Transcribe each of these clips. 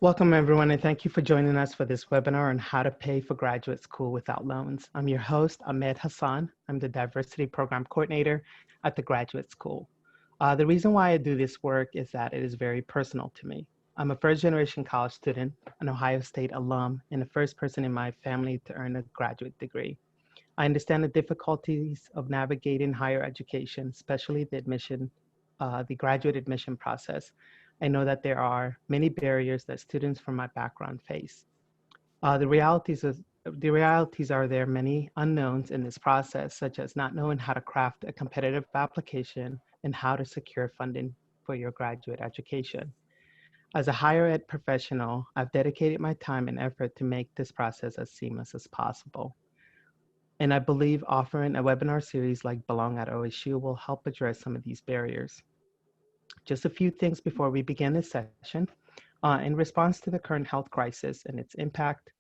Welcome everyone, and thank you for joining us for this webinar on how to pay for graduate school without loans. I'm your host, Ahmed Hassan. I'm the Diversity Program Coordinator at the Graduate School. The reason why I do this work is that it is very personal to me. I'm a first-generation college student, an Ohio State alum, and the first person in my family to earn a graduate degree. I understand the difficulties of navigating higher education, especially the graduate admission process. I know that there are many barriers that students from my background face. The realities are there are many unknowns in this process, such as not knowing how to craft a competitive application and how to secure funding for your graduate education. As a higher ed professional, I've dedicated my time and effort to make this process as seamless as possible. And I believe offering a webinar series like Belong at OSU will help address some of these barriers. Just a few things before we begin this session. In response to the current health crisis and its impact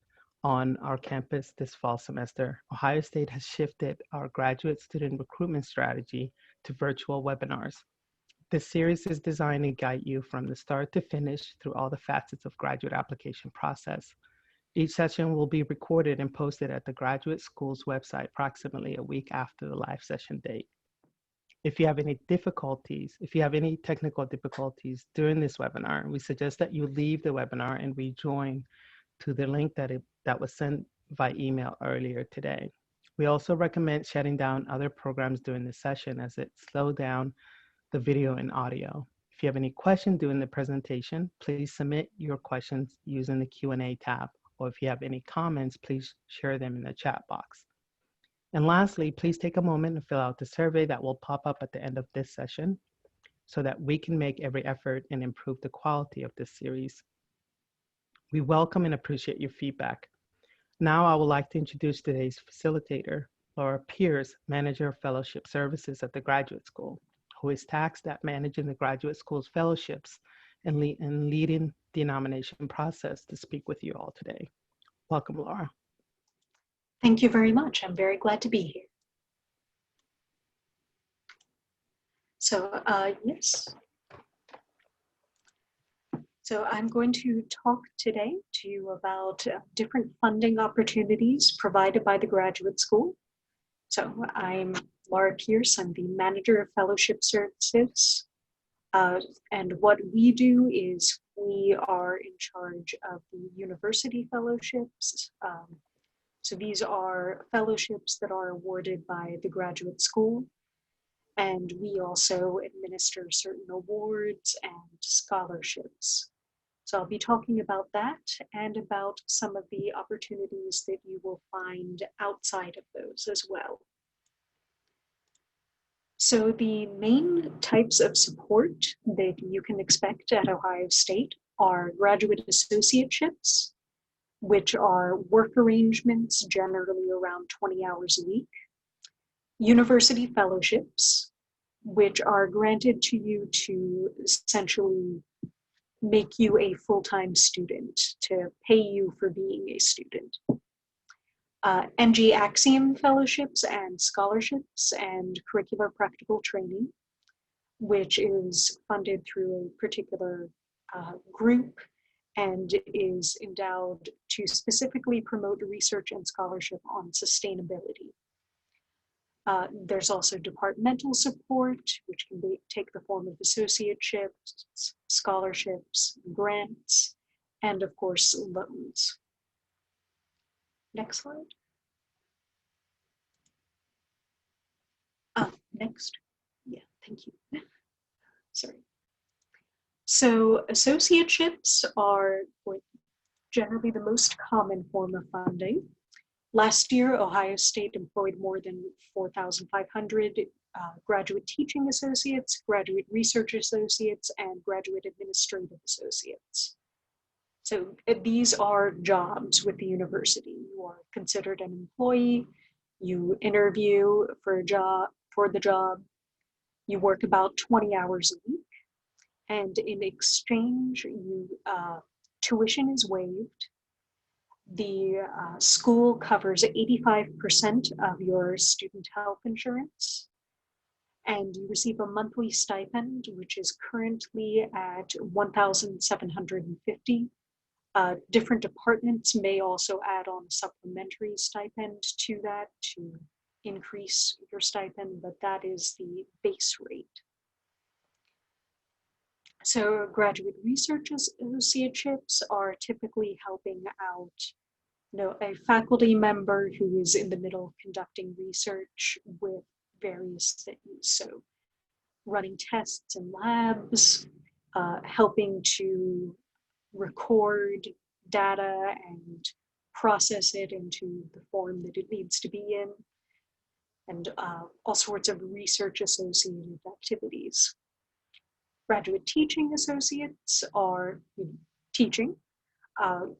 on our campus this fall semester, Ohio State has shifted our graduate student recruitment strategy to virtual webinars. This series is designed to guide you from the start to finish through all the facets of graduate application process. Each session will be recorded and posted at the graduate school's website approximately a week after the live session date. If you have any technical difficulties during this webinar, we suggest that you leave the webinar and rejoin to the link that was sent by email earlier today. We also recommend shutting down other programs during the session as it slows down the video and audio. If you have any questions during the presentation, please submit your questions using the Q&A tab, or if you have any comments, please share them in the chat box. And lastly, please take a moment and fill out the survey that will pop up at the end of this session so that we can make every effort and improve the quality of this series. We welcome and appreciate your feedback. Now I would like to introduce today's facilitator, Laura Pierce, Manager of Fellowship Services at the Graduate School, who is tasked at managing the Graduate School's fellowships and leading the nomination process to speak with you all today. Welcome, Laura. Thank you very much. I'm very glad to be here. So yes. So I'm going to talk today to you about different funding opportunities provided by the Graduate School. So I'm Laura Pierce. I'm the Manager of Fellowship Services. And what we do is we are in charge of the university fellowships. So these are fellowships that are awarded by the Graduate School, and we also administer certain awards and scholarships. So I'll be talking about that and about some of the opportunities that you will find outside of those as well. So the main types of support that you can expect at Ohio State are graduate associateships, which are work arrangements generally around 20 hours a week. University fellowships, which are granted to you to essentially make you a full-time student, to pay you for being a student. NG Axiom fellowships and scholarships and curricular practical training, which is funded through a particular group and is endowed to specifically promote research and scholarship on sustainability. There's also departmental support, which can take the form of associateships, scholarships, grants, and of course, loans. Next slide. Next. Yeah, thank you. Sorry. So associateships are generally the most common form of funding. Last year, Ohio State employed more than 4,500 graduate teaching associates, graduate research associates, and graduate administrative associates. So these are jobs with the university. You are considered an employee, you interview for the job, you work about 20 hours a week, and in exchange, tuition is waived. The school covers 85% of your student health insurance, and you receive a monthly stipend, which is currently at $1,750 Different departments may also add on a supplementary stipend to that to increase your stipend, but that is the base rate. So graduate research associateships are typically helping out a faculty member who is in the middle of conducting research with various things. So running tests and labs, helping to record data and process it into the form that it needs to be in, and all sorts of research associated activities. Graduate teaching associates are teaching.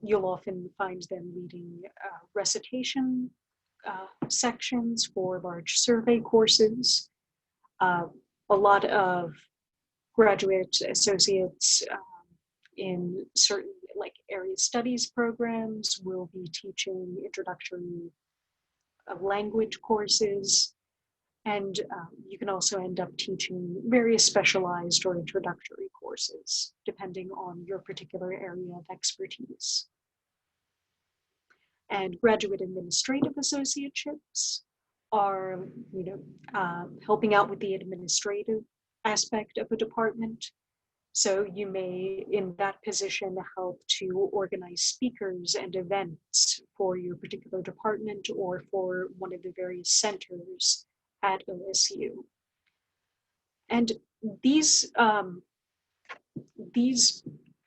You'll often find them leading recitation sections for large survey courses. A lot of graduate associates in certain area studies programs will be teaching introductory language courses, and you can also end up teaching various specialized or introductory courses depending on your particular area of expertise. And graduate administrative associateships are helping out with the administrative aspect of a department. So you may, in that position, help to organize speakers and events for your particular department or for one of the various centers at OSU. And these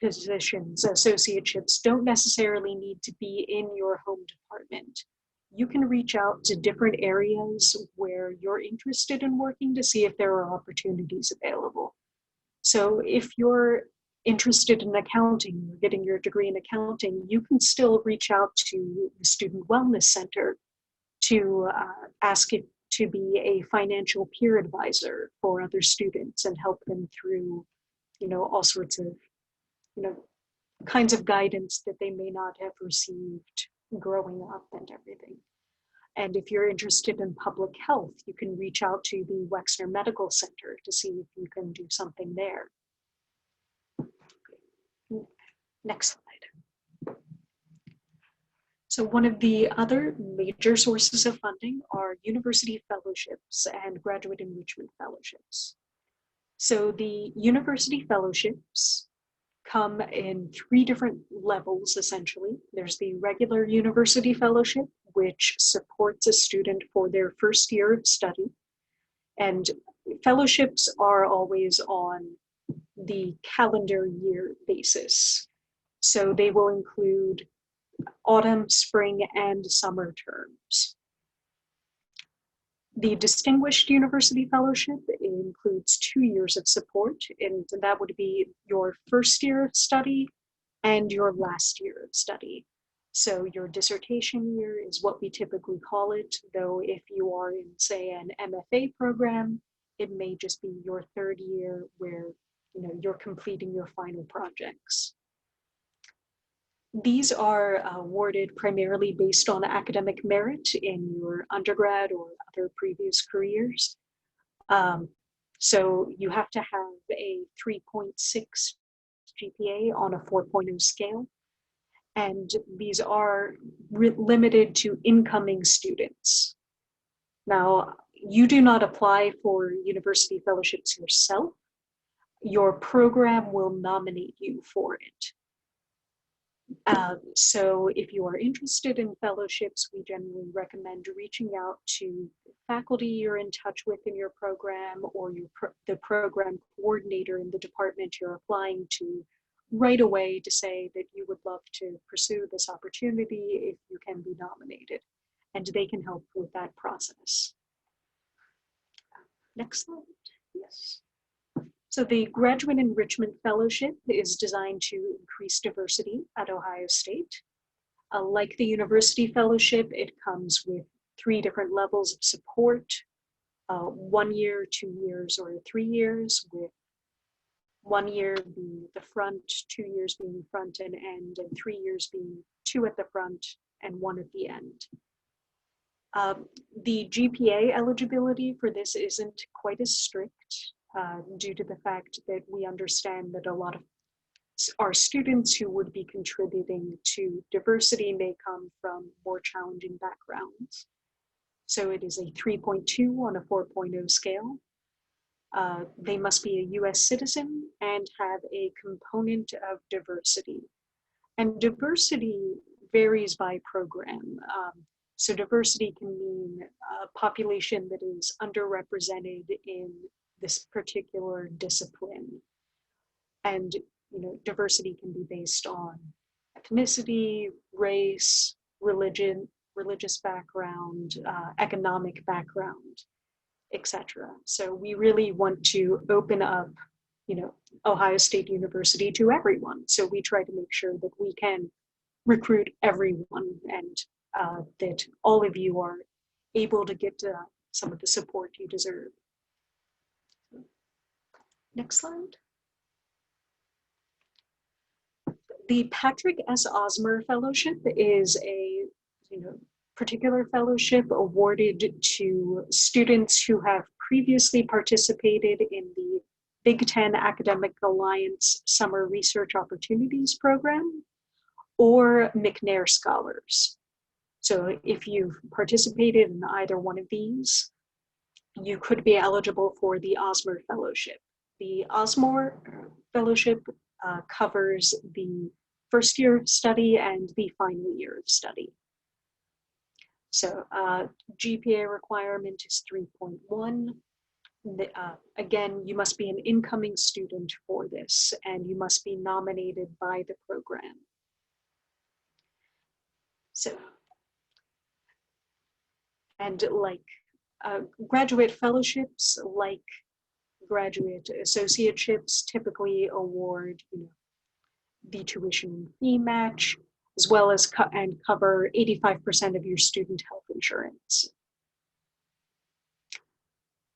positions, associateships, don't necessarily need to be in your home department. You can reach out to different areas where you're interested in working to see if there are opportunities available. So if you're interested in accounting, you're getting your degree in accounting, you can still reach out to the Student Wellness Center to ask it to be a financial peer advisor for other students and help them through, all sorts of, kinds of guidance that they may not have received growing up and everything. And if you're interested in public health, you can reach out to the Wexner Medical Center to see if you can do something there. Next slide. So one of the other major sources of funding are university fellowships and graduate enrichment fellowships. So the university fellowships come in 3 different levels, essentially. There's the regular university fellowship, which supports a student for their first year of study. And fellowships are always on the calendar year basis. So they will include autumn, spring, and summer terms. The Distinguished University Fellowship includes 2 years of support, and that would be your first year of study and your last year of study. So your dissertation year is what we typically call it, though if you are in, say, an MFA program, it may just be your 3rd year where you're completing your final projects. These are awarded primarily based on academic merit in your undergrad or other previous careers. So you have to have a 3.6 GPA on a 4.0 scale. And these are limited to incoming students. Now, you do not apply for university fellowships yourself. Your program will nominate you for it. So if you are interested in fellowships, we generally recommend reaching out to faculty you're in touch with in your program or the program coordinator in the department you're applying to right away to say that you would love to pursue this opportunity if you can be nominated, and they can help with that process. Next slide, yes. So the Graduate Enrichment Fellowship is designed to increase diversity at Ohio State. Like the University Fellowship, it comes with 3 different levels of support, 1 year, 2 years, or 3 years, with 1 year being the front, 2 years being front and end, and 3 years being 2 at the front and 1 at the end. The GPA eligibility for this isn't quite as strict due to the fact that we understand that a lot of our students who would be contributing to diversity may come from more challenging backgrounds. So it is a 3.2 on a 4.0 scale. They must be a US citizen and have a component of diversity. And diversity varies by program. So diversity can mean a population that is underrepresented in this particular discipline. And diversity can be based on ethnicity, race, religion, religious background, economic background, etc. So we really want to open up, Ohio State University to everyone. So we try to make sure that we can recruit everyone and that all of you are able to get some of the support you deserve. Next slide. The Patrick S. Osmer Fellowship is a particular fellowship awarded to students who have previously participated in the Big Ten Academic Alliance Summer Research Opportunities Program or McNair Scholars. So if you've participated in either one of these, you could be eligible for the Osmer Fellowship. The Osmer Fellowship covers the first year of study and the final year of study. So GPA requirement is 3.1. Again, you must be an incoming student for this, and you must be nominated by the program. So, and like graduate fellowships, like graduate associateships, typically award the tuition fee match, as well as cover 85% of your student health insurance.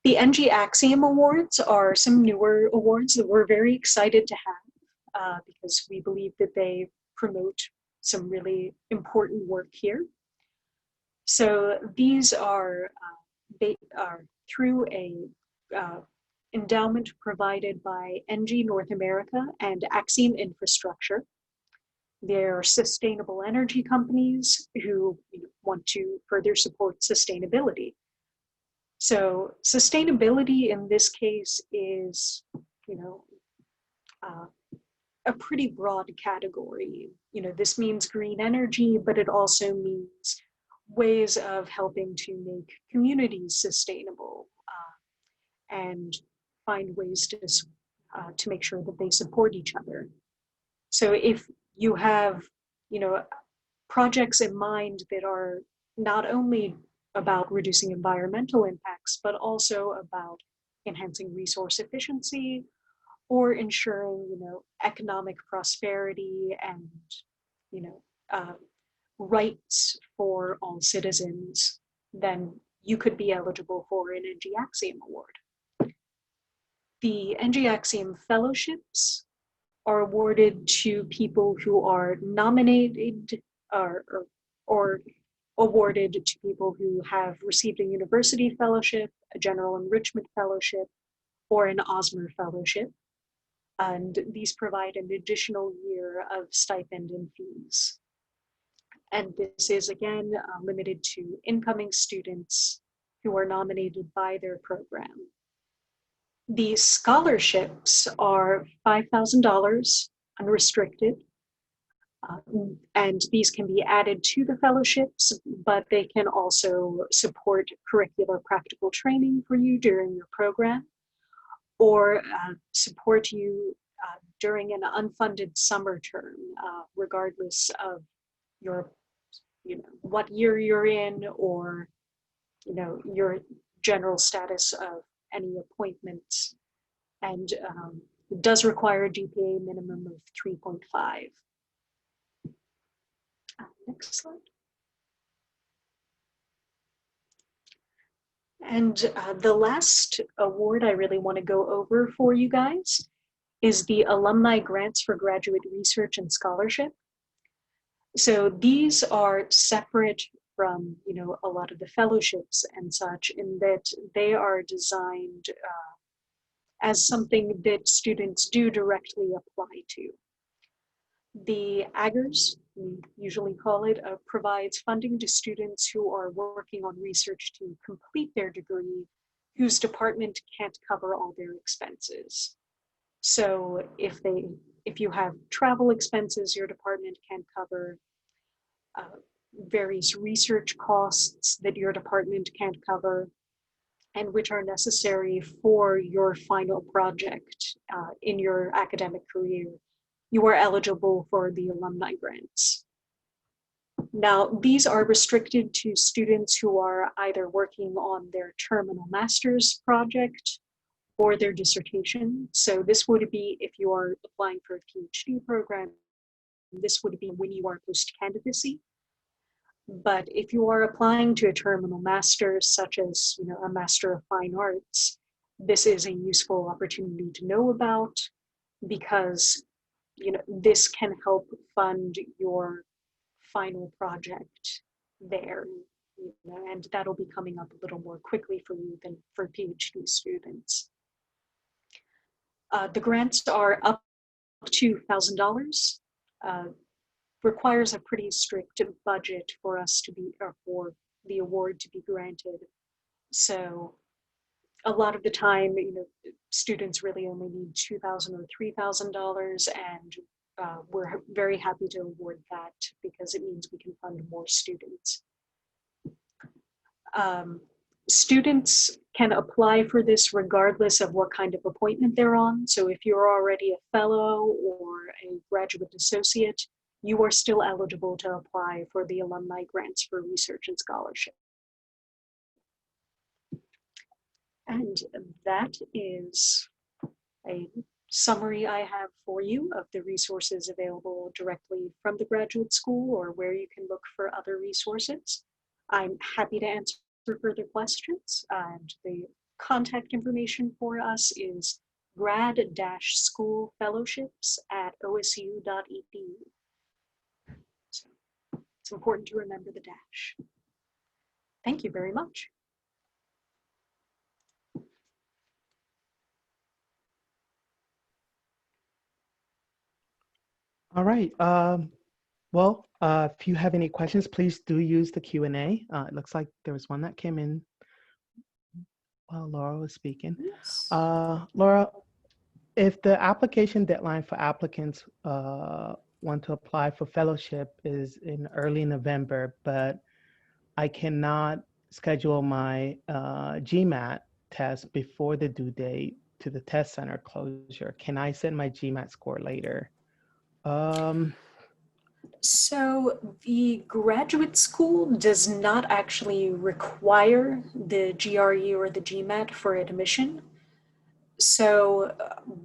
The NG Axiom Awards are some newer awards that we're very excited to have because we believe that they promote some really important work here. So these are through a endowment provided by NG North America and Axiom Infrastructure. They're sustainable energy companies who want to further support sustainability. So sustainability in this case is, a pretty broad category. This means green energy, but it also means ways of helping to make communities sustainable and find ways to make sure that they support each other. So if you have, projects in mind that are not only about reducing environmental impacts, but also about enhancing resource efficiency or ensuring, economic prosperity and, rights for all citizens, then you could be eligible for an NG Axiom Award. The NG Axiom Fellowships are awarded to people who are nominated or awarded to people who have received a university fellowship, a general enrichment fellowship, or an Osmer fellowship. And these provide an additional year of stipend and fees. And this is, again, limited to incoming students who are nominated by their program. The scholarships are $5,000 unrestricted, and these can be added to the fellowships, but they can also support curricular practical training for you during your program, or support you during an unfunded summer term, regardless of your, what year you're in, or, your general status of any appointments. And it does require a GPA minimum of 3.5. Next slide. And the last award I really want to go over for you guys is the Alumni Grants for Graduate Research and Scholarship. So these are separate from, a lot of the fellowships and such, in that they are designed as something that students do directly apply to. The AGRS, we usually call it, provides funding to students who are working on research to complete their degree, whose department can't cover all their expenses. So if you have travel expenses your department can cover, uh, various research costs that your department can't cover, and which are necessary for your final project in your academic career, you are eligible for the alumni grants. Now, these are restricted to students who are either working on their terminal master's project or their dissertation. So this would be if you are applying for a PhD program, this would be when you are post-candidacy. But if you are applying to a terminal master's, such as a Master of Fine Arts, this is a useful opportunity to know about because this can help fund your final project there. And that'll be coming up a little more quickly for you than for PhD students. The grants are up to $1,000. Requires a pretty strict budget for us to be, or for the award to be granted. So a lot of the time, students really only need $2,000 or $3,000, and we're very happy to award that because it means we can fund more students. Students can apply for this regardless of what kind of appointment they're on. So if you're already a fellow or a graduate associate, you are still eligible to apply for the alumni grants for research and scholarship. And that is a summary I have for you of the resources available directly from the graduate school or where you can look for other resources. I'm happy to answer further questions, and the contact information for us is grad-schoolfellowships@osu.edu. So it's important to remember the dash. Thank you very much. All right. If you have any questions, please do use the Q&A. It looks like there was one that came in while Laura was speaking. Yes. Laura, if the application deadline for applicants want to apply for fellowship is in early November, but I cannot schedule my GMAT test before the due date to the test center closure, can I send my GMAT score later? So the graduate school does not actually require the GRE or the GMAT for admission. So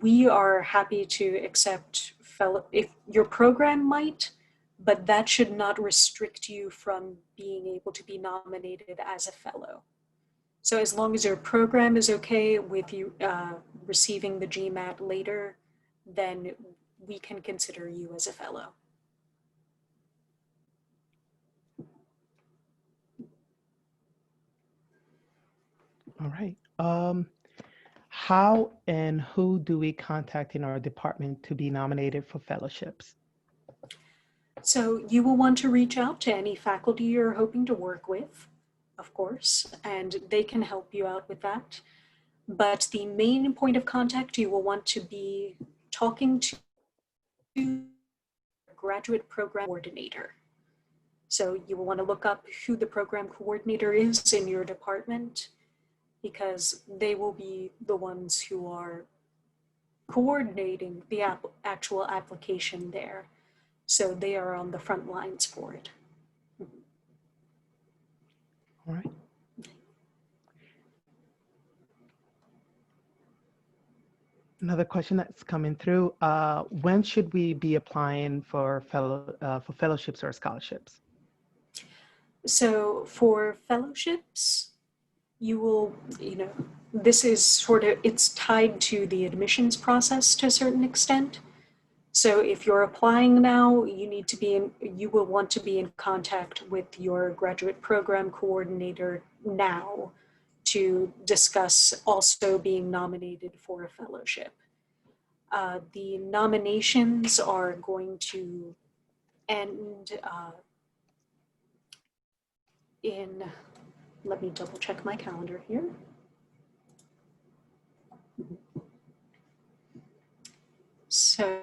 we are happy to accept fellow, if your program might, but that should not restrict you from being able to be nominated as a fellow. So as long as your program is okay with you receiving the GMAT later, then we can consider you as a fellow. All right. How and who do we contact in our department to be nominated for fellowships? So you will want to reach out to any faculty you're hoping to work with, of course, and they can help you out with that. But the main point of contact you will want to be talking to a graduate program coordinator. So you will want to look up who the program coordinator is in your department, because they will be the ones who are coordinating the actual application there. So they are on the front lines for it. All right. Another question that's coming through, when should we be applying for fellowships or scholarships? So for fellowships, you will, this is sort of, it's tied to the admissions process to a certain extent. So if you're applying now, you will want to be in contact with your graduate program coordinator now to discuss also being nominated for a fellowship. The nominations are going to end in, let me double check my calendar here. So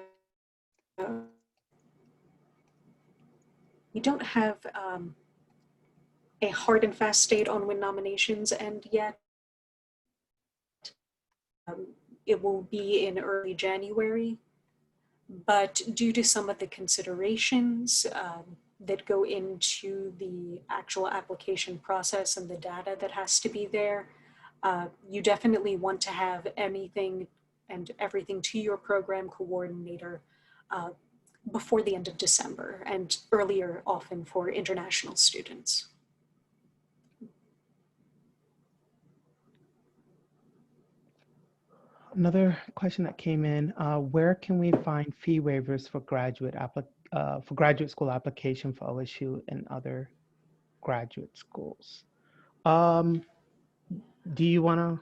we don't have a hard and fast date on when nominations end yet. It will be in early January, but due to some of the considerations that go into the actual application process and the data that has to be there, you definitely want to have anything and everything to your program coordinator before the end of December, and earlier often for international students. Another question that came in, where can we find fee waivers for graduate school application for OSU and other graduate schools? Do you want to?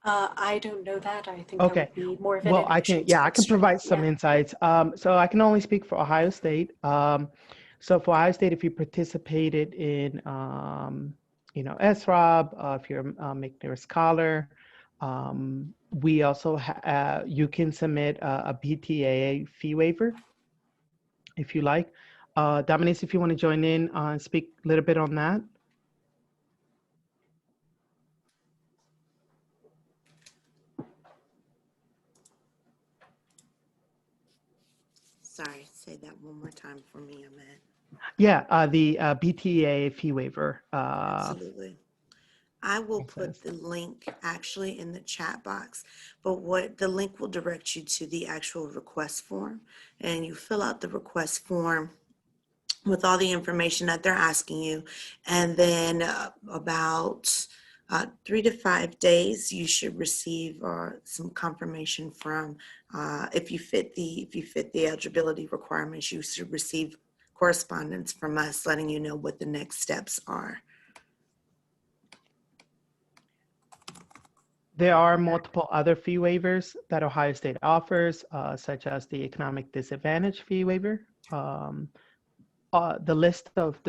I don't know that. I think that Okay. would be more of an Well, I admissions can question. provide some insights. So I can only speak for Ohio State. So for Ohio State, if you participated in, SROB, if you're a McNair Scholar, we also, you can submit a BTAA fee waiver if you like. Dominique, if you want to join in and speak a little bit on that. Sorry, say that one more time for me, Ahmed. Yeah, the BTA fee waiver. Absolutely. I will put the link actually in the chat box, but what the link will direct you to the actual request form, and you fill out the request form with all the information that they're asking you, and then about 3 to 5 days, you should receive some confirmation from if you fit the eligibility requirements. You should receive correspondence from us letting you know what the next steps are. There are multiple other fee waivers that Ohio State offers, such as the economic disadvantage fee waiver. The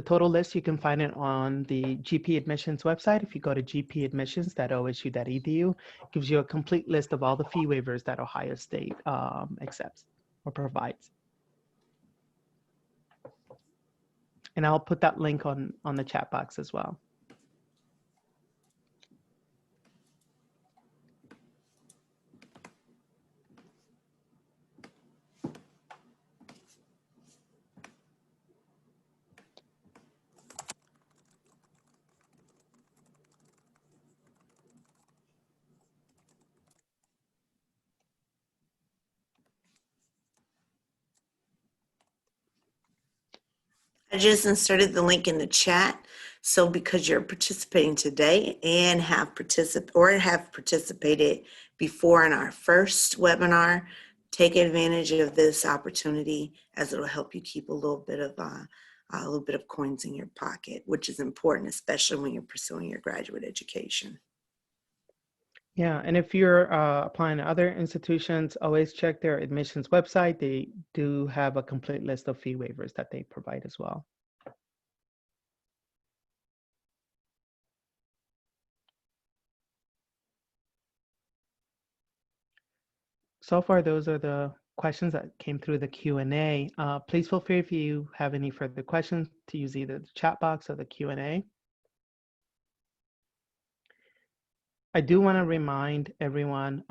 total list, you can find it on the GP admissions website. If you go to gpadmissions.osu.edu, it gives you a complete list of all the fee waivers that Ohio State accepts or provides. And I'll put that link on the chat box as well. I just inserted the link in the chat. So because you're participating today and have participated before in our first webinar, take advantage of this opportunity, as it'll help you keep a little bit of coins in your pocket, which is important, especially when you're pursuing your graduate education. Yeah, and if you're applying to other institutions, always check their admissions website. They do have a complete list of fee waivers that they provide as well. So far, those are the questions that came through the Q&A. Please feel free if you have any further questions to use either the chat box or the Q&A. I do want to remind everyone,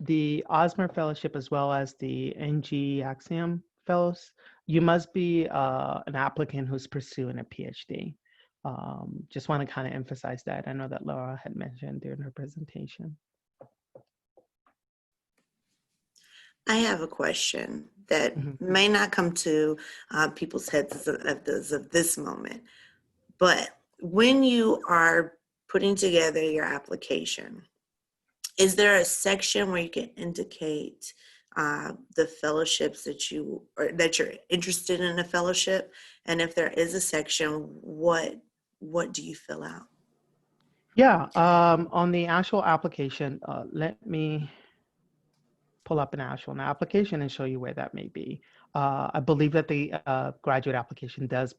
the Osmer Fellowship as well as the NG Axiom Fellows, you must be an applicant who's pursuing a PhD. Just want to kind of emphasize that. I know that Laura had mentioned during her presentation. I have a question that may not come to people's heads as of this moment, but when you are putting together your application, is there a section where you can indicate the fellowships that you're interested in a fellowship? And if there is a section, what do you fill out? Yeah, on the actual application, let me pull up an actual application and show you where that may be. I believe that the graduate application does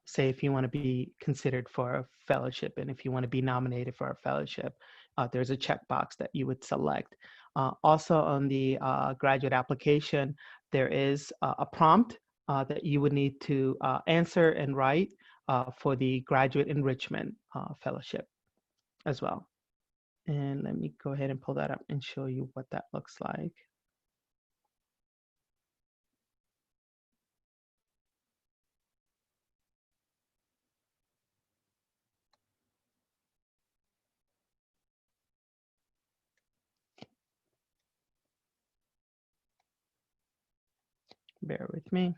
say if you want to be considered for a fellowship and if you want to be nominated for a fellowship, there's a checkbox that you would select. Also on the graduate application, there is a prompt that you would need to answer and write for the graduate enrichment fellowship as well. And let me go ahead and pull that up and show you what that looks like. Bear with me.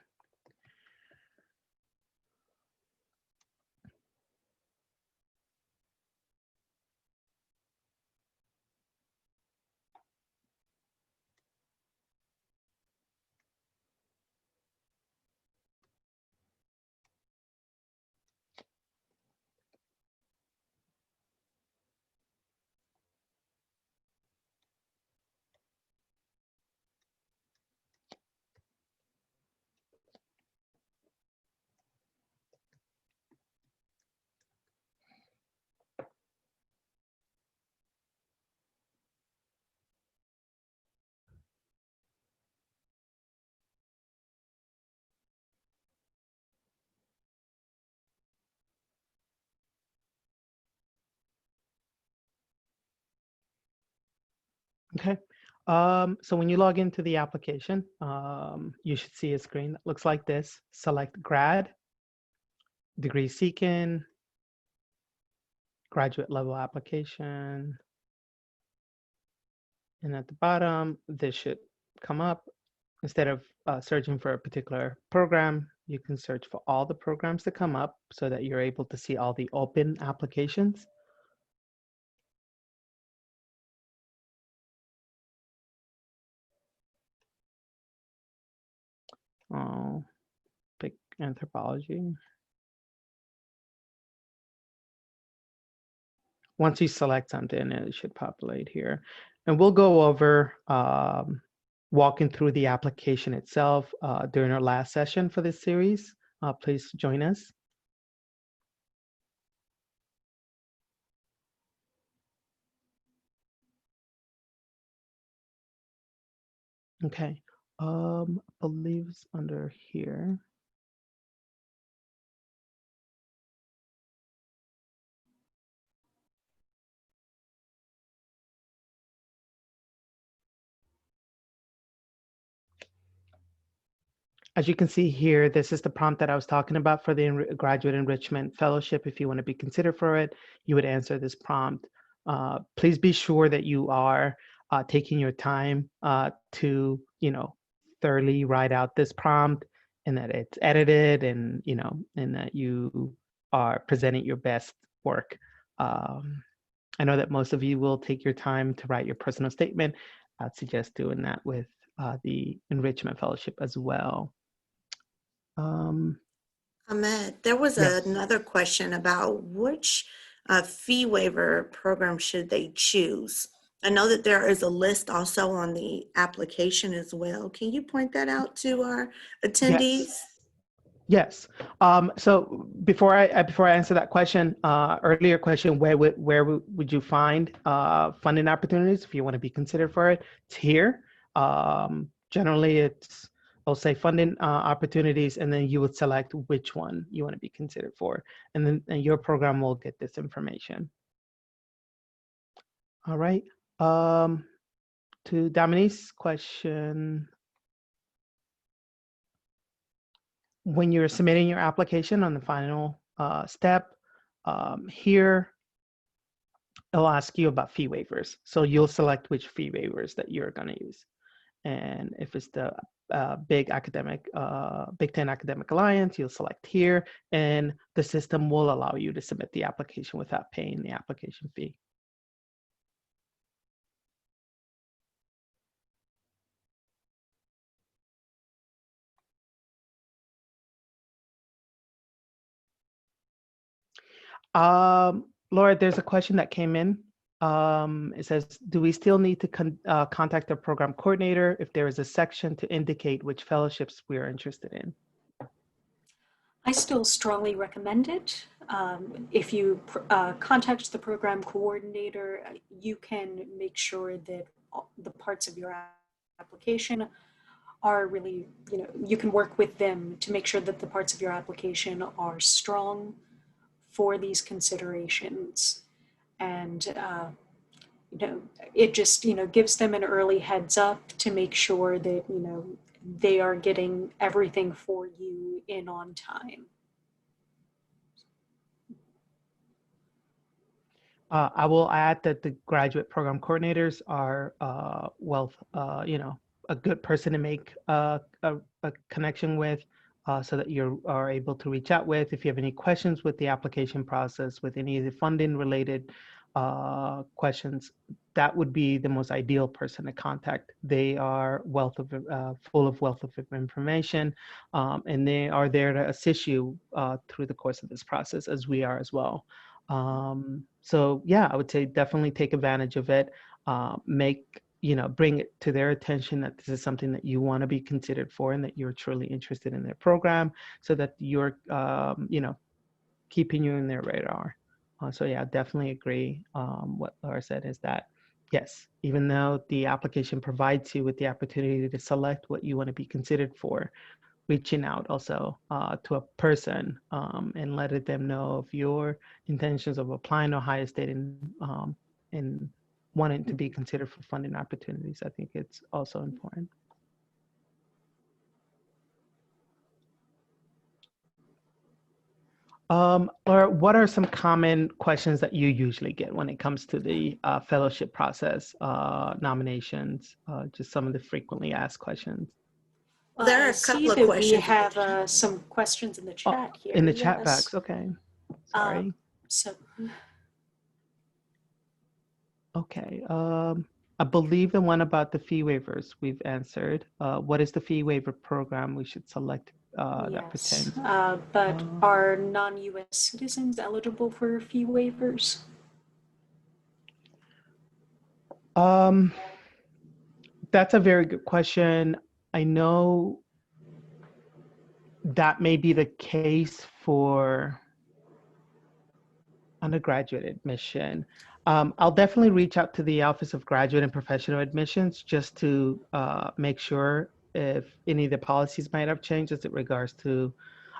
Okay. So when you log into the application, you should see a screen that looks like this. Select grad, degree seeking, graduate level application. And at the bottom, this should come up. Instead of searching for a particular program, you can search for all the programs that come up so that you're able to see all the open applications. Oh, pick anthropology. Once you select something, it should populate here. And we'll go over walking through the application itself during our last session for this series. Please join us. Okay, I believe it's under here. As you can see here, this is the prompt that I was talking about for the Graduate Enrichment Fellowship. If you want to be considered for it, you would answer this prompt. Please be sure that you are taking your time to, thoroughly write out this prompt and that it's edited and, and that you are presenting your best work. I know that most of you will take your time to write your personal statement. I'd suggest doing that with the Enrichment Fellowship as well. Ahmed, there was Yes. another question about which fee waiver program should they choose? I know that there is a list also on the application as well. Can you point that out to our attendees? Yes. So before I answer that question, earlier question, where would you find funding opportunities if you want to be considered for it? It's here. Generally, I'll say funding opportunities, and then you would select which one you want to be considered for, and then your program will get this information. All right. To Dominique's question. When you're submitting your application on the final step, here, it'll ask you about fee waivers. So you'll select which fee waivers that you're going to use. And if it's the Big Ten Academic Alliance, you'll select here, and the system will allow you to submit the application without paying the application fee. Laura, there's a question that came in. It says, do we still need to contact the program coordinator if there is a section to indicate which fellowships we are interested in? I still strongly recommend it. If you contact the program coordinator, you can make sure that the parts of your application are really, you can work with them to make sure that the parts of your application are strong for these considerations. And, it just, gives them an early heads up to make sure that, they are getting everything for you in on time. I will add that the graduate program coordinators are a good person to make a connection with, so that you are able to reach out with. If you have any questions with the application process, with any of the funding related questions, that would be the most ideal person to contact. They are full of wealth of information, and they are there to assist you through the course of this process, as we are as well. So yeah, I would say definitely take advantage of it. Bring it to their attention that this is something that you want to be considered for and that you're truly interested in their program, so that you're, keeping you in their radar. So yeah, definitely agree. What Laura said is that, yes, even though the application provides you with the opportunity to select what you want to be considered for, reaching out also to a person and letting them know of your intentions of applying to Ohio State and wanting to be considered for funding opportunities. I think it's also important. Or what are some common questions that you usually get when it comes to the fellowship process, nominations, just some of the frequently asked questions? There are a couple of questions. We have some questions in the chat here. In the chat box, okay. Sorry. Okay. I believe the one about the fee waivers we've answered. What is the fee waiver program we should select that pertains? But are non-U.S. citizens eligible for fee waivers? That's a very good question. I know that may be the case for undergraduate admission. I'll definitely reach out to the Office of Graduate and Professional Admissions just to make sure if any of the policies might have changed as it regards to,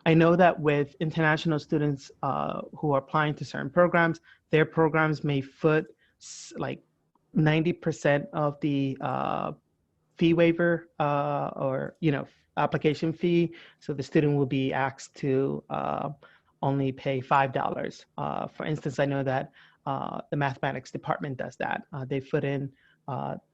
I know that with international students who are applying to certain programs, their programs may foot like 90% of the fee waiver or application fee. So the student will be asked to only pay $5. For instance, I know that the mathematics department does that. They put in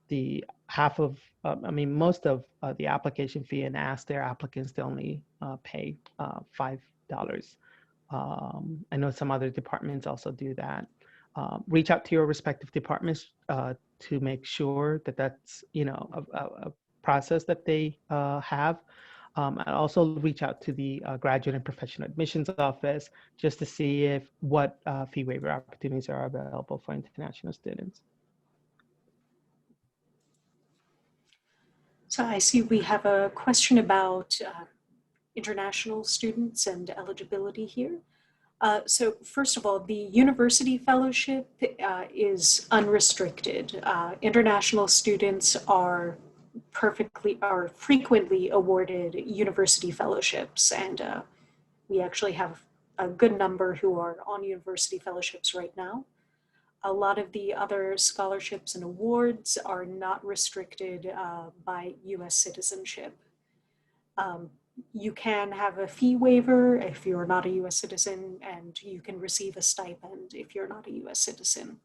the half of, most of the application fee and ask their applicants to only pay $5. I know some other departments also do that. Reach out to your respective departments to make sure that that's a process that they have. And also reach out to the Graduate and Professional Admissions Office just to see what fee waiver opportunities are available for international students. So I see we have a question about international students and eligibility here. So first of all, the university fellowship is unrestricted. International students are frequently awarded university fellowships, and we actually have a good number who are on university fellowships right now. A lot of the other scholarships and awards are not restricted by US citizenship. You can have a fee waiver if you're not a US citizen, and you can receive a stipend if you're not a US citizen.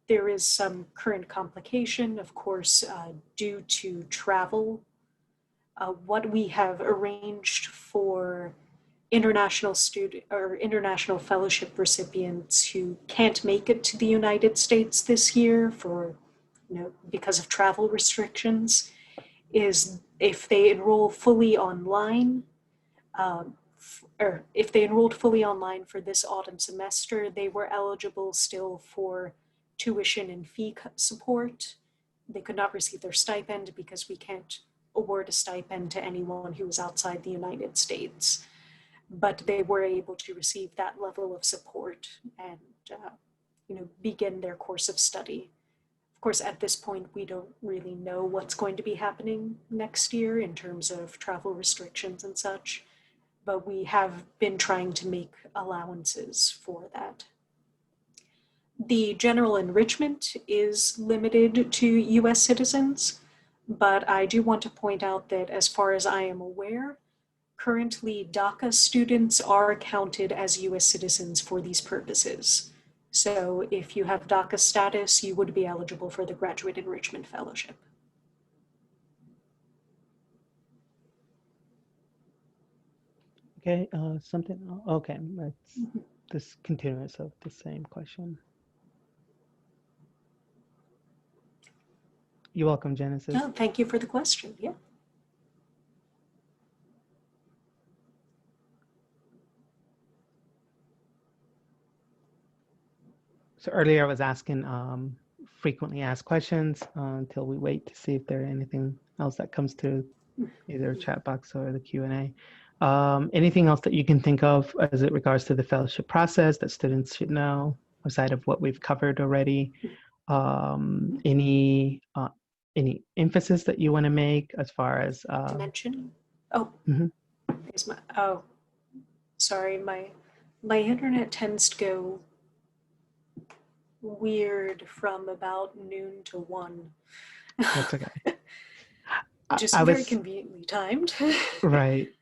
There is some current complication, of course, due to travel. What we have arranged for international fellowship recipients who can't make it to the United States this year because of travel restrictions is if they enroll fully online, or if they enrolled fully online for this autumn semester, they were eligible still for tuition and fee support. They could not receive their stipend because we can't award a stipend to anyone who is outside the United States. But they were able to receive that level of support and begin their course of study. Of course, at this point, we don't really know what's going to be happening next year in terms of travel restrictions and such, but we have been trying to make allowances for that. The general enrichment is limited to US citizens, but I do want to point out that as far as I am aware, currently DACA students are counted as US citizens for these purposes. So if you have DACA status, you would be eligible for the Graduate Enrichment Fellowship. Okay, okay, that's this continuance of the same question. You're welcome, Genesis. Oh, thank you for the question, yeah. So earlier I was asking frequently asked questions until we wait to see if there's anything else that comes to either a chat box or the Q&A. Anything else that you can think of as it regards to the fellowship process that students should know aside of what we've covered already? Any emphasis that you want to make as far as to mention? Oh, sorry, my internet tends to go weird from about noon to 1. That's okay. Just very conveniently timed. Right.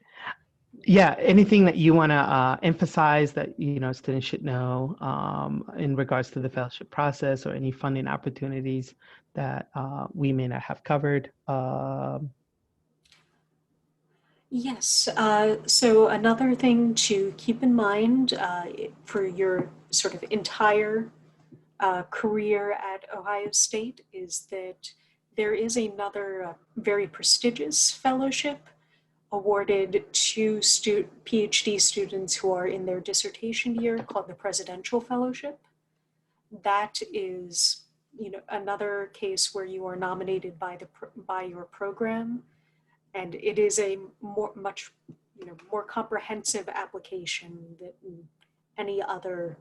Yeah, anything that you want to emphasize that students should know in regards to the fellowship process or any funding opportunities that we may not have covered? Yes, so another thing to keep in mind for your sort of entire career at Ohio State is that there is another very prestigious fellowship awarded to PhD students who are in their dissertation year called the Presidential Fellowship. That is, another case where you are nominated by your program, and it is a much more comprehensive application than any other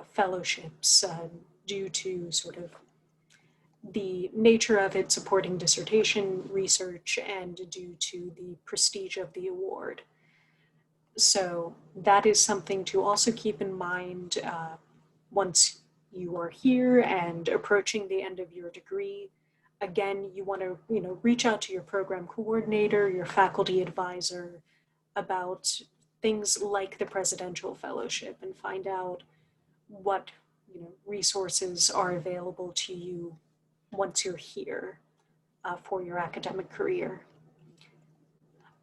fellowships due to sort of the nature of it supporting dissertation research and due to the prestige of the award. So that is something to also keep in mind once you are here and approaching the end of your degree. Again, you want to reach out to your program coordinator, your faculty advisor about things like the Presidential Fellowship and find out what resources are available to you once you're here for your academic career.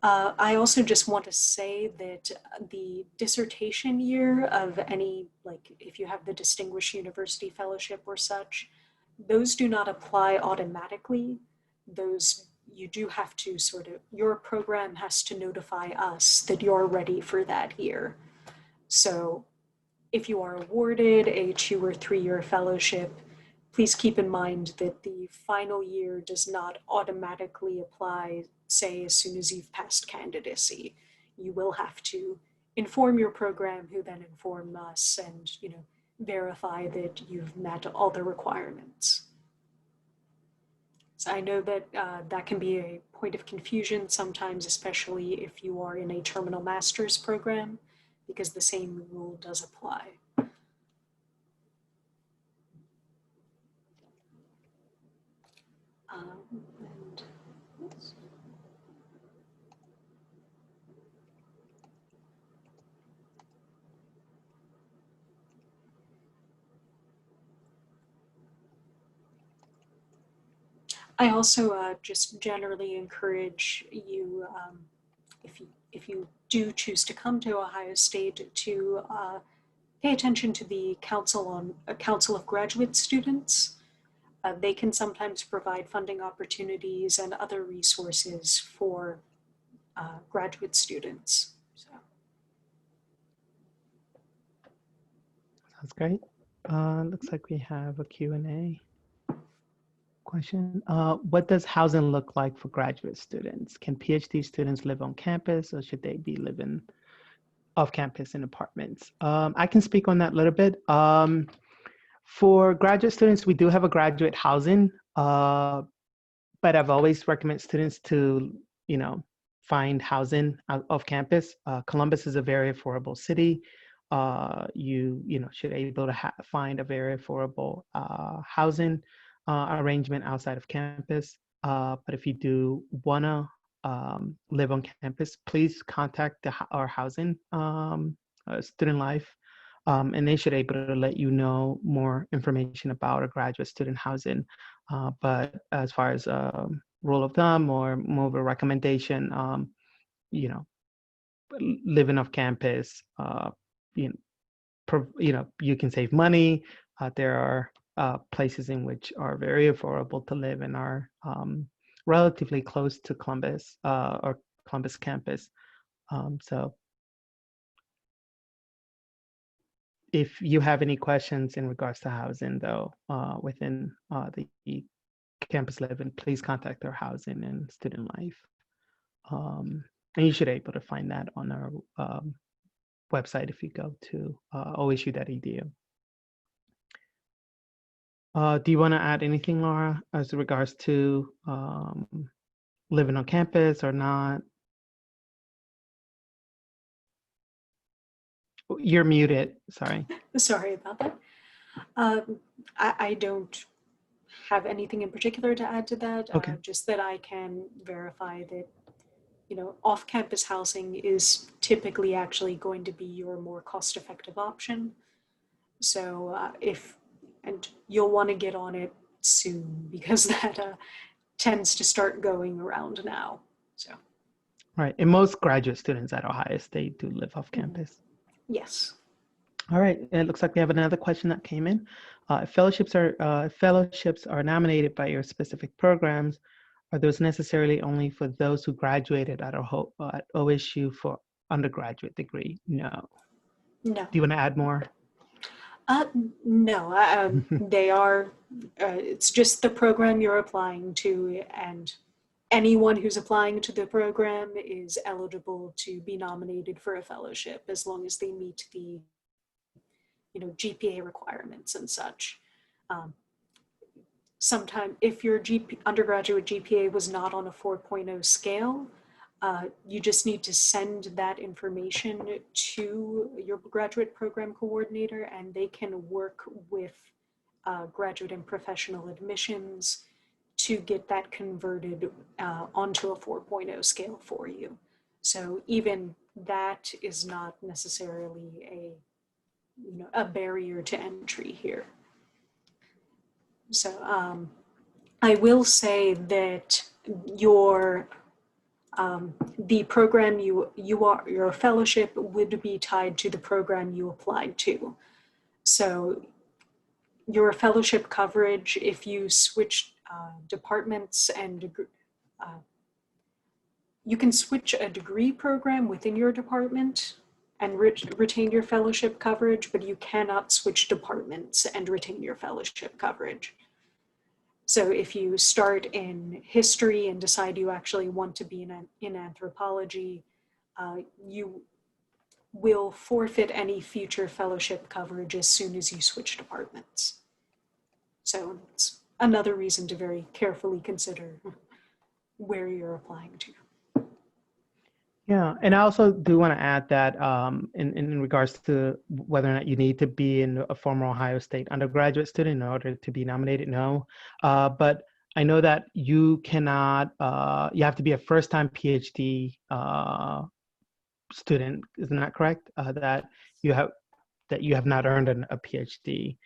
I also just want to say that the dissertation year of any, like if you have the Distinguished University Fellowship or such, those do not apply automatically. Those you do have to your program has to notify us that you're ready for that year. So if you are awarded a 2 or 3 year fellowship, please keep in mind that the final year does not automatically apply, say, as soon as you've passed candidacy. You will have to inform your program, who then inform us, and verify that you've met all the requirements. So I know that that can be a point of confusion sometimes, especially if you are in a terminal master's program, because the same rule does apply. And I also just generally encourage you, if you do choose to come to Ohio State, to pay attention to the Council of Graduate Students. They can sometimes provide funding opportunities and other resources for graduate students. So. Sounds great. Looks like we have a Q&A question. What does housing look like for graduate students? Can PhD students live on campus, or should they be living off campus in apartments? I can speak on that a little bit. For graduate students, we do have a graduate housing, but I've always recommend students to, find housing out off campus. Columbus is a very affordable city. You should able to find a very affordable housing arrangement outside of campus. But if you do wanna live on campus, please contact our housing student life, and they should able to let you know more information about a graduate student housing. But as far as rule of thumb or more of a recommendation, you know, living off campus, you know, you can save money. There are places in which are very affordable to live and are relatively close to Columbus or Columbus campus. So if you have any questions in regards to housing, though, within the campus living, please contact our housing and student life. And you should be able to find that on our website if you go to osu.edu. Do you want to add anything, Laura, as regards to living on campus or not? You're muted, sorry. Sorry about that. I don't have anything in particular to add to that, Okay. just that I can verify that, off-campus housing is typically actually going to be your more cost-effective option. So and you'll want to get on it soon because that tends to start going around now. So. Right, and most graduate students at Ohio State do live off campus. Yes. All right, it looks like we have another question that came in. Fellowships are nominated by your specific programs. Are those necessarily only for those who graduated at OSU for undergraduate degree? No. No. Do you want to add more? No, they are, it's just the program you're applying to, and anyone who's applying to the program is eligible to be nominated for a fellowship as long as they meet the, GPA requirements and such. Sometime if your undergraduate GPA was not on a 4.0 scale, you just need to send that information to your graduate program coordinator, and they can work with graduate and professional admissions to get that converted onto a 4.0 scale for you. So even that is not necessarily a barrier to entry here. So I will say that the program your fellowship would be tied to the program you applied to. So your fellowship coverage, if you switch departments and you can switch a degree program within your department and retain your fellowship coverage, but you cannot switch departments and retain your fellowship coverage. So if you start in history and decide you actually want to be in anthropology, you will forfeit any future fellowship coverage as soon as you switch departments. So it's another reason to very carefully consider where you're applying to. Yeah, and I also do want to add that in regards to whether or not you need to be in a former Ohio State undergraduate student in order to be nominated, no. But I know that you cannot, you have to be a first-time PhD student, isn't that correct? That you have not earned a PhD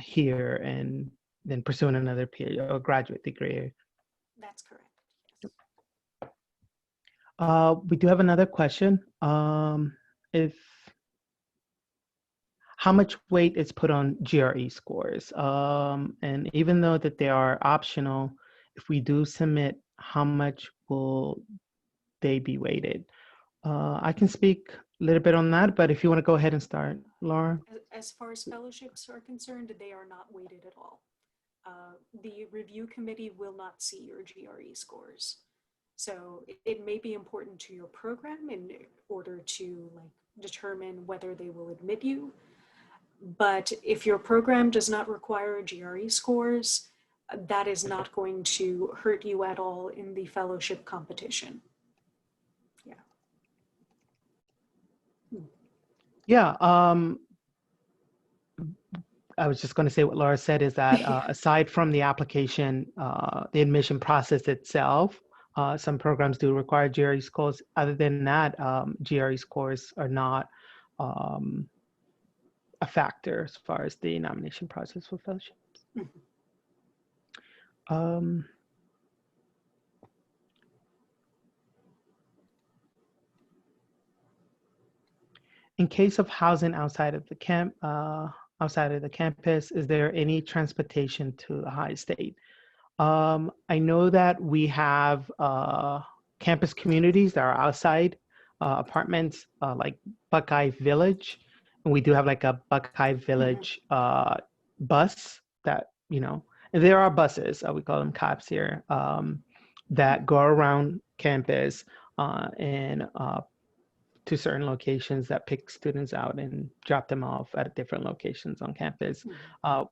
here and then pursuing another PhD or graduate degree. That's correct. We do have another question. How much weight is put on GRE scores? And even though that they are optional, if we do submit, how much will they be weighted? I can speak a little bit on that, but if you want to go ahead and start. Laura? As far as fellowships are concerned, they are not weighted at all. The review committee will not see your GRE scores. So it may be important to your program in order to like determine whether they will admit you. But if your program does not require GRE scores, that is not going to hurt you at all in the fellowship competition. Yeah. Yeah, I was just going to say what Laura said is that aside from the application, the admission process itself, some programs do require GRE scores. Other than that, GRE scores are not a factor as far as the nomination process for fellowships. In case of housing outside of the campus, is there any transportation to Ohio State? I know that we have campus communities that are outside apartments, like Buckeye Village, and we do have like a Buckeye Village bus that, you know, and there are buses, we call them cops here, that go around campus and to certain locations that pick students out and drop them off at different locations on campus.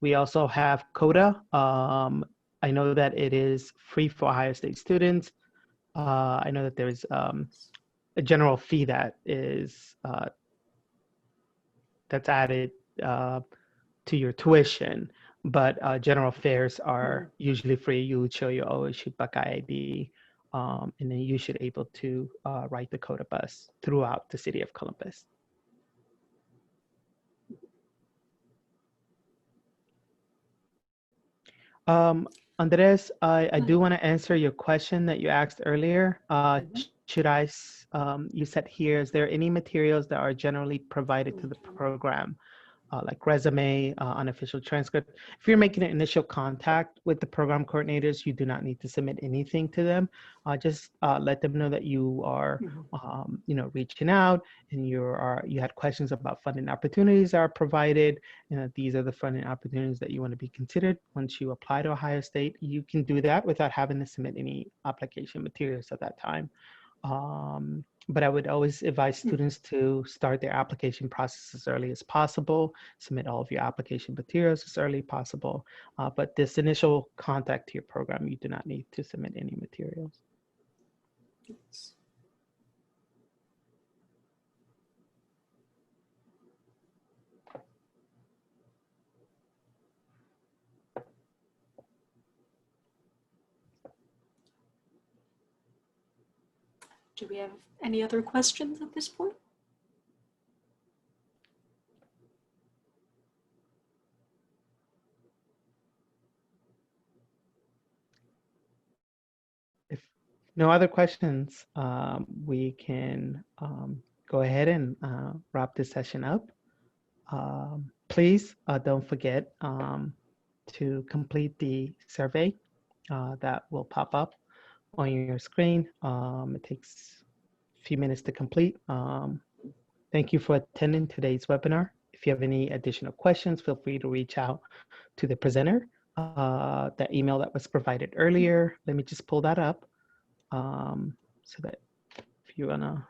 We also have CODA. I know that it is free for Ohio State students. I know that there's a general fee that is that's added to your tuition, but general fares are usually free. You would show your OSU Buckeye ID, and then you should able to ride the CODA bus throughout the city of Columbus. Andres, I do want to answer your question that you asked earlier. Should I, you said here, is there any materials that are generally provided to the program? Like resume, unofficial transcript. If you're making an initial contact with the program coordinators, you do not need to submit anything to them. Just let them know that you are, you know, reaching out and you had questions about funding opportunities that are provided, and that these are the funding opportunities that you want to be considered once you apply to Ohio State. You can do that without having to submit any application materials at that time. But I would always advise students to start their application process as early as possible, submit all of your application materials as early as possible. But this initial contact to your program, you do not need to submit any materials. Yes. Do we have any other questions at this point? If no other questions, we can go ahead and wrap this session up. Please don't forget to complete the survey that will pop up on your screen. It takes a few minutes to complete. Thank you for attending today's webinar. If you have any additional questions, feel free to reach out to the presenter. That email that was provided earlier, let me just pull that up so that if you wanna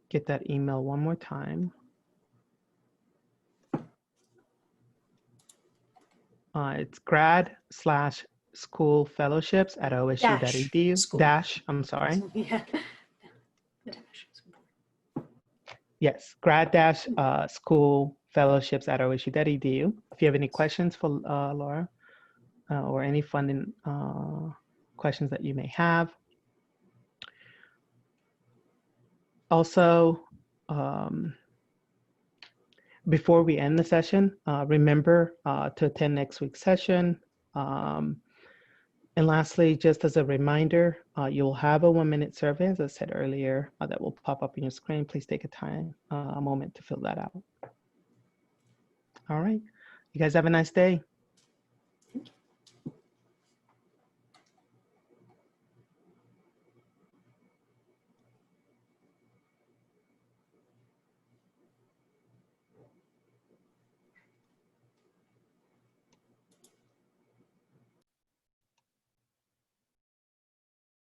get that email one more time. It's grad/school fellowships at osu.edu. Dash, I'm sorry. Yeah. Yes, grad-school fellowships at osu.edu. If you have any questions for Laura or any funding questions that you may have. Also, before we end the session, remember to attend next week's session. And lastly, just as a reminder, you'll have a 1-minute survey, as I said earlier, that will pop up on your screen. Please take a moment to fill that out. All right. You guys have a nice day.